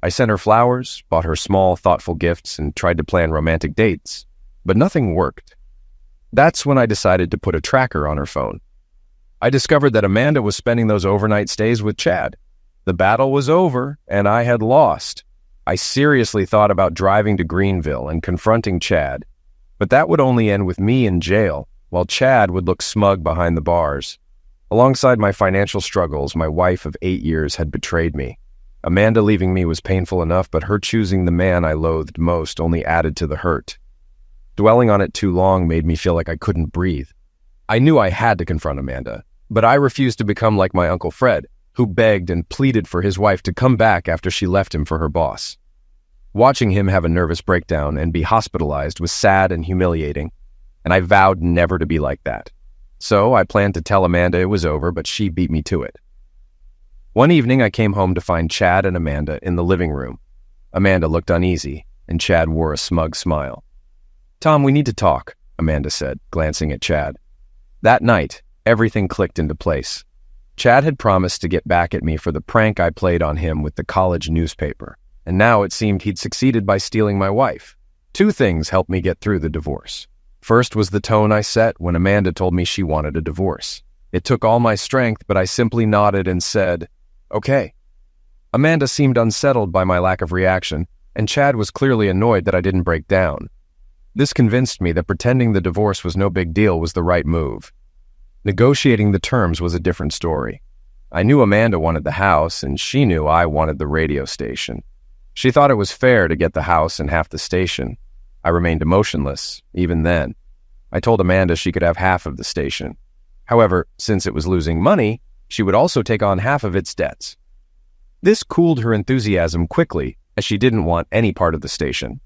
I sent her flowers, bought her small, thoughtful gifts, and tried to plan romantic dates, but nothing worked. That's when I decided to put a tracker on her phone. I discovered that Amanda was spending those overnight stays with Chad. The battle was over, and I had lost. I seriously thought about driving to Greenville and confronting Chad, but that would only end with me in jail, while Chad would look smug behind the bars. Alongside my financial struggles, my wife of 8 years had betrayed me. Amanda leaving me was painful enough, but her choosing the man I loathed most only added to the hurt. Dwelling on it too long made me feel like I couldn't breathe. I knew I had to confront Amanda, but I refused to become like my Uncle Fred, who begged and pleaded for his wife to come back after she left him for her boss. Watching him have a nervous breakdown and be hospitalized was sad and humiliating, and I vowed never to be like that. So I planned to tell Amanda it was over, but she beat me to it. One evening, I came home to find Chad and Amanda in the living room. Amanda looked uneasy, and Chad wore a smug smile. "Tom, we need to talk," Amanda said, glancing at Chad. That night, everything clicked into place. Chad had promised to get back at me for the prank I played on him with the college newspaper, and now it seemed he'd succeeded by stealing my wife. Two things helped me get through the divorce. First was the tone I set when Amanda told me she wanted a divorce. It took all my strength, but I simply nodded and said, "Okay." Amanda seemed unsettled by my lack of reaction, and Chad was clearly annoyed that I didn't break down. This convinced me that pretending the divorce was no big deal was the right move. Negotiating the terms was a different story. I knew Amanda wanted the house, and she knew I wanted the radio station. She thought it was fair to get the house and half the station. I remained emotionless, even then. I told Amanda she could have half of the station. However, since it was losing money, she would also take on half of its debts. This cooled her enthusiasm quickly, as she didn't want any part of the station.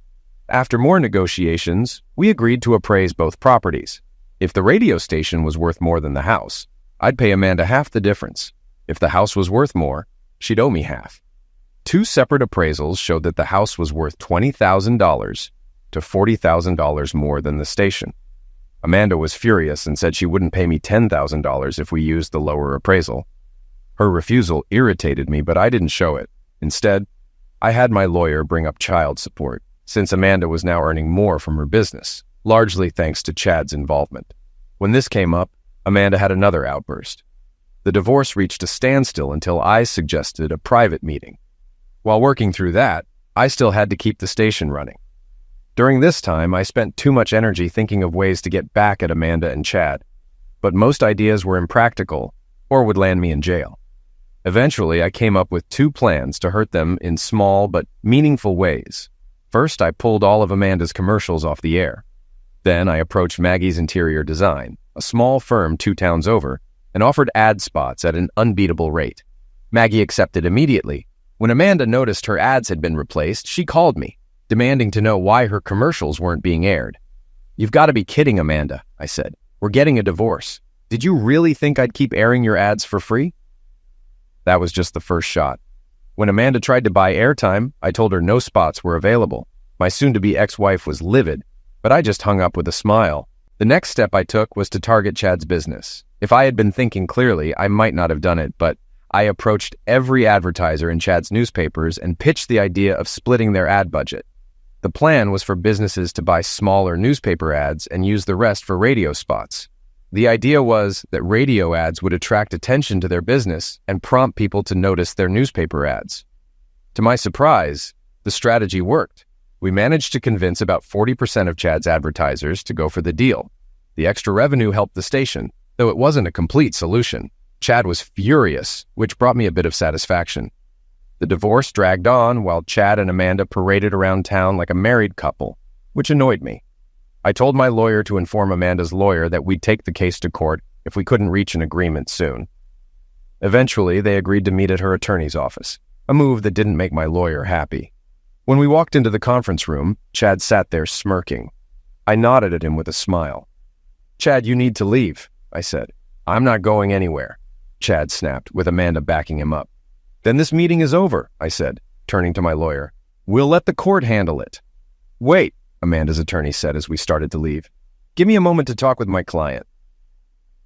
After more negotiations, we agreed to appraise both properties. If the radio station was worth more than the house, I'd pay Amanda half the difference. If the house was worth more, she'd owe me half. Two separate appraisals showed that the house was worth $20,000 to $40,000 more than the station. Amanda was furious and said she wouldn't pay me $10,000 if we used the lower appraisal. Her refusal irritated me, but I didn't show it. Instead, I had my lawyer bring up child support, since Amanda was now earning more from her business, largely thanks to Chad's involvement. When this came up, Amanda had another outburst. The divorce reached a standstill until I suggested a private meeting. While working through that, I still had to keep the station running. During this time, I spent too much energy thinking of ways to get back at Amanda and Chad, but most ideas were impractical or would land me in jail. Eventually, I came up with two plans to hurt them in small but meaningful ways. First, I pulled all of Amanda's commercials off the air. Then I approached Maggie's Interior Design, a small firm 2 towns over, and offered ad spots at an unbeatable rate. Maggie accepted immediately. When Amanda noticed her ads had been replaced, she called me, demanding to know why her commercials weren't being aired. "You've got to be kidding, Amanda," I said. "We're getting a divorce. Did you really think I'd keep airing your ads for free?" That was just the first shot. When Amanda tried to buy airtime, I told her no spots were available. My soon-to-be ex-wife was livid, but I just hung up with a smile. The next step I took was to target Chad's business. If I had been thinking clearly, I might not have done it, but I approached every advertiser in Chad's newspapers and pitched the idea of splitting their ad budget. The plan was for businesses to buy smaller newspaper ads and use the rest for radio spots. The idea was that radio ads would attract attention to their business and prompt people to notice their newspaper ads. To my surprise, the strategy worked. We managed to convince about 40% of Chad's advertisers to go for the deal. The extra revenue helped the station, though it wasn't a complete solution. Chad was furious, which brought me a bit of satisfaction. The divorce dragged on while Chad and Amanda paraded around town like a married couple, which annoyed me. I told my lawyer to inform Amanda's lawyer that we'd take the case to court if we couldn't reach an agreement soon. Eventually, they agreed to meet at her attorney's office, a move that didn't make my lawyer happy. When we walked into the conference room, Chad sat there smirking. I nodded at him with a smile. "Chad, you need to leave," I said. "I'm not going anywhere," Chad snapped, with Amanda backing him up. "Then this meeting is over," I said, turning to my lawyer. "We'll let the court handle it." "Wait," Amanda's attorney said as we started to leave. "Give me a moment to talk with my client."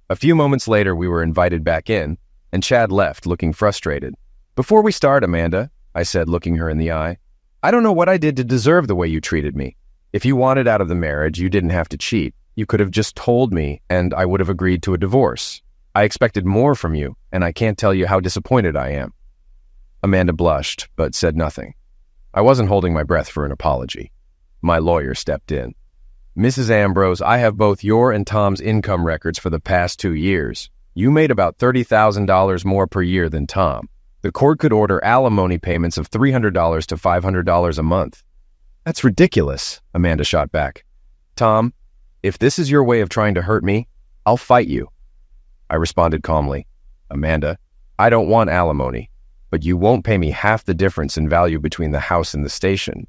A few moments later, we were invited back in, and Chad left, looking frustrated. "Before we start, Amanda," I said, looking her in the eye, "I don't know what I did to deserve the way you treated me. If you wanted out of the marriage, you didn't have to cheat. You could have just told me, and I would have agreed to a divorce. I expected more from you, and I can't tell you how disappointed I am." Amanda blushed, but said nothing. I wasn't holding my breath for an apology. My lawyer stepped in. "Mrs. Ambrose, I have both your and Tom's income records for the past 2 years. You made about $30,000 more per year than Tom. The court could order alimony payments of $300 to $500 a month." "That's ridiculous," Amanda shot back. "Tom, if this is your way of trying to hurt me, I'll fight you." I responded calmly. "Amanda, I don't want alimony, but you won't pay me half the difference in value between the house and the station.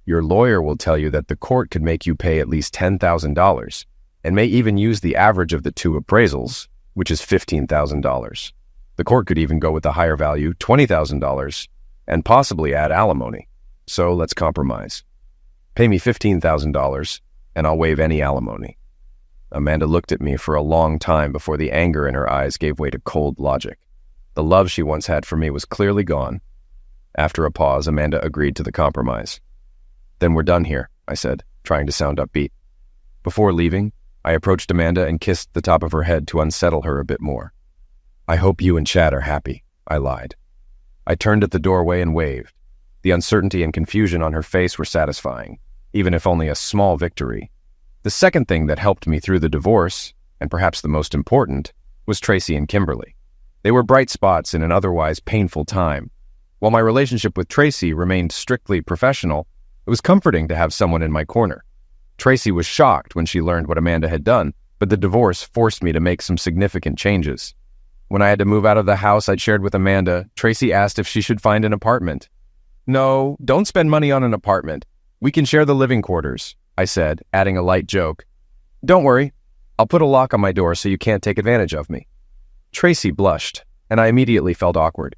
Your lawyer will tell you that the court could make you pay at least $10,000, and may even use the average of the 2 appraisals, which is $15,000. The court could even go with the higher value, $20,000, and possibly add alimony. So let's compromise. Pay me $15,000, and I'll waive any alimony." Amanda looked at me for a long time before the anger in her eyes gave way to cold logic. The love she once had for me was clearly gone. After a pause, Amanda agreed to the compromise. "Then we're done here," I said, trying to sound upbeat. Before leaving, I approached Amanda and kissed the top of her head to unsettle her a bit more. "I hope you and Chad are happy," I lied. I turned at the doorway and waved. The uncertainty and confusion on her face were satisfying, even if only a small victory. The second thing that helped me through the divorce, and perhaps the most important, was Tracy and Kimberly. They were bright spots in an otherwise painful time. While my relationship with Tracy remained strictly professional, it was comforting to have someone in my corner. Tracy was shocked when she learned what Amanda had done, but the divorce forced me to make some significant changes. When I had to move out of the house I'd shared with Amanda, Tracy asked if she should find an apartment. "No, don't spend money on an apartment. We can share the living quarters," I said, adding a light joke. "Don't worry, I'll put a lock on my door so you can't take advantage of me." Tracy blushed, and I immediately felt awkward.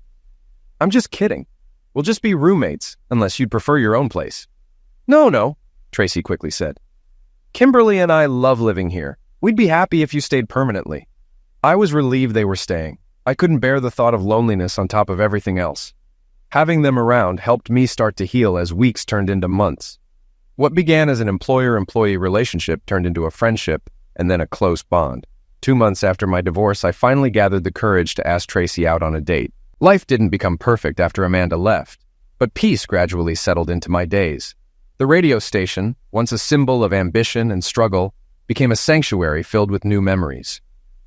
"I'm just kidding. We'll just be roommates, unless you'd prefer your own place." No, Tracy quickly said. "Kimberly and I love living here. We'd be happy if you stayed permanently." I was relieved they were staying. I couldn't bear the thought of loneliness on top of everything else. Having them around helped me start to heal as weeks turned into months. What began as an employer-employee relationship turned into a friendship and then a close bond. 2 months after my divorce, I finally gathered the courage to ask Tracy out on a date. Life didn't become perfect after Amanda left, but peace gradually settled into my days. The radio station, once a symbol of ambition and struggle, became a sanctuary filled with new memories.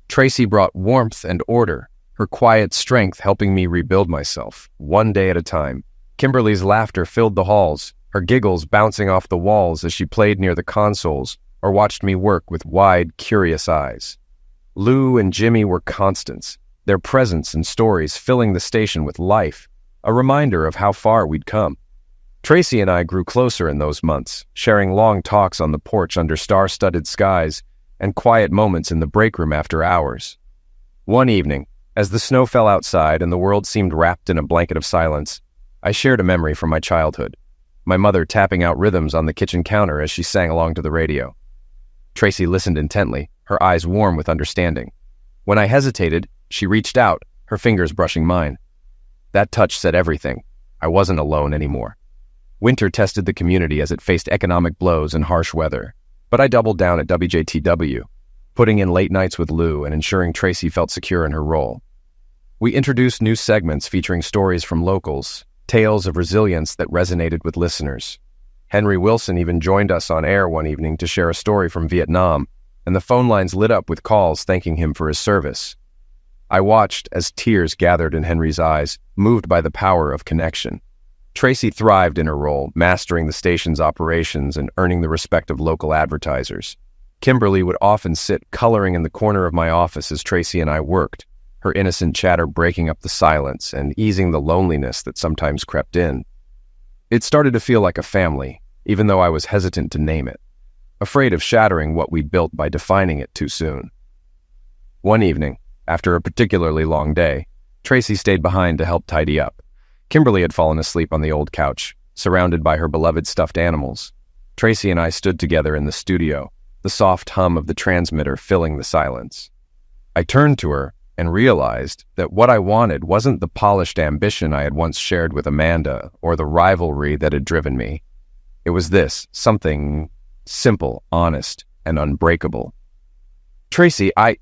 Tracy brought warmth and order, her quiet strength helping me rebuild myself, one day at a time. Kimberly's laughter filled the halls, her giggles bouncing off the walls as she played near the consoles or watched me work with wide, curious eyes. Lou and Jimmy were constants, their presence and stories filling the station with life, a reminder of how far we'd come. Tracy and I grew closer in those months, sharing long talks on the porch under star-studded skies and quiet moments in the break room after hours. One evening, as the snow fell outside and the world seemed wrapped in a blanket of silence, I shared a memory from my childhood, my mother tapping out rhythms on the kitchen counter as she sang along to the radio. Tracy listened intently, her eyes warm with understanding. When I hesitated, she reached out, her fingers brushing mine. That touch said everything. I wasn't alone anymore. Winter tested the community as it faced economic blows and harsh weather, but I doubled down at WJTW, putting in late nights with Lou and ensuring Tracy felt secure in her role. We introduced new segments featuring stories from locals, tales of resilience that resonated with listeners. Henry Wilson even joined us on air one evening to share a story from Vietnam, and the phone lines lit up with calls thanking him for his service. I watched as tears gathered in Henry's eyes, moved by the power of connection. Tracy thrived in her role, mastering the station's operations and earning the respect of local advertisers. Kimberly would often sit coloring in the corner of my office as Tracy and I worked, her innocent chatter breaking up the silence and easing the loneliness that sometimes crept in. It started to feel like a family, even though I was hesitant to name it, afraid of shattering what we'd built by defining it too soon. One evening, after a particularly long day, Tracy stayed behind to help tidy up. Kimberly had fallen asleep on the old couch, surrounded by her beloved stuffed animals. Tracy and I stood together in the studio, the soft hum of the transmitter filling the silence. I turned to her and realized that what I wanted wasn't the polished ambition I had once shared with Amanda or the rivalry that had driven me. It was this, something simple, honest, and unbreakable. "Tracy, I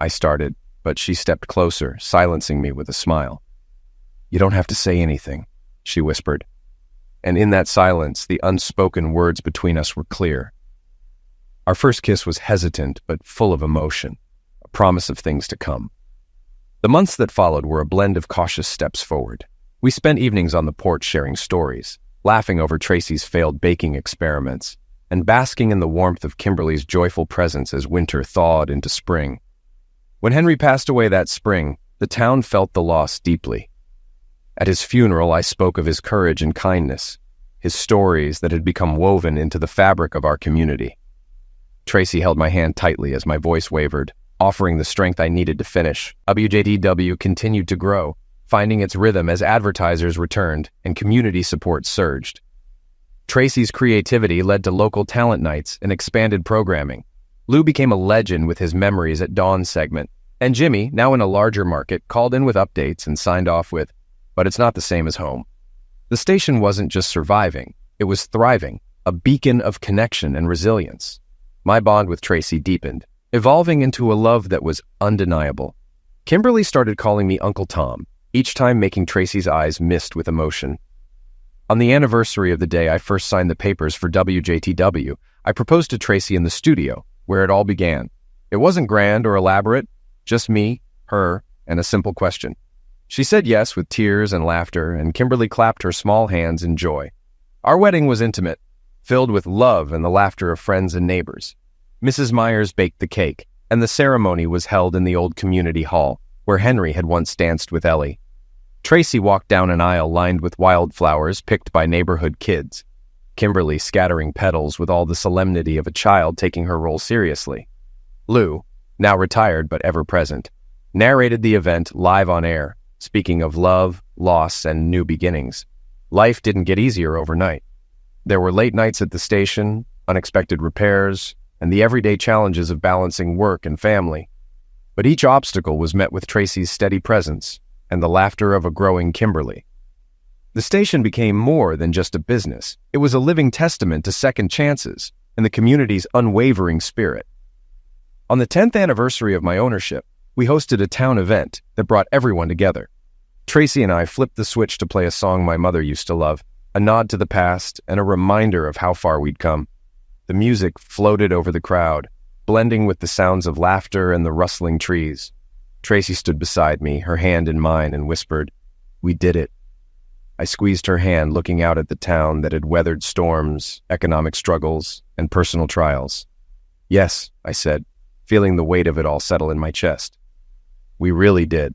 started, but she stepped closer, silencing me with a smile. "You don't have to say anything," she whispered. And in that silence, the unspoken words between us were clear. Our first kiss was hesitant but full of emotion, a promise of things to come. The months that followed were a blend of cautious steps forward. We spent evenings on the porch sharing stories, laughing over Tracy's failed baking experiments, and basking in the warmth of Kimberly's joyful presence as winter thawed into spring. When Henry passed away that spring, the town felt the loss deeply. At his funeral, I spoke of his courage and kindness, his stories that had become woven into the fabric of our community. Tracy held my hand tightly as my voice wavered, offering the strength I needed to finish. WJTW continued to grow, finding its rhythm as advertisers returned and community support surged. Tracy's creativity led to local talent nights and expanded programming. Lou became a legend with his Memories at Dawn segment, and Jimmy, now in a larger market, called in with updates and signed off with, "But it's not the same as home." The station wasn't just surviving, it was thriving, a beacon of connection and resilience. My bond with Tracy deepened, evolving into a love that was undeniable. Kimberly started calling me Uncle Tom, each time making Tracy's eyes mist with emotion. On the anniversary of the day I first signed the papers for WJTW, I proposed to Tracy in the studio, where it all began. It wasn't grand or elaborate, just me, her, and a simple question. She said yes with tears and laughter, and Kimberly clapped her small hands in joy. Our wedding was intimate, filled with love and the laughter of friends and neighbors. Mrs. Myers baked the cake, and the ceremony was held in the old community hall, where Henry had once danced with Ellie. Tracy walked down an aisle lined with wildflowers picked by neighborhood kids, Kimberly scattering petals with all the solemnity of a child taking her role seriously. Lou, now retired but ever present, narrated the event live on air, speaking of love, loss, and new beginnings. Life didn't get easier overnight. There were late nights at the station, unexpected repairs, and the everyday challenges of balancing work and family. But each obstacle was met with Tracy's steady presence and the laughter of a growing Kimberly. The station became more than just a business. It was a living testament to second chances and the community's unwavering spirit. On the 10th anniversary of my ownership, we hosted a town event that brought everyone together. Tracy and I flipped the switch to play a song my mother used to love, a nod to the past and a reminder of how far we'd come. The music floated over the crowd, blending with the sounds of laughter and the rustling trees. Tracy stood beside me, her hand in mine, and whispered, "We did it." I squeezed her hand, looking out at the town that had weathered storms, economic struggles, and personal trials. "Yes," I said, feeling the weight of it all settle in my chest. "We really did."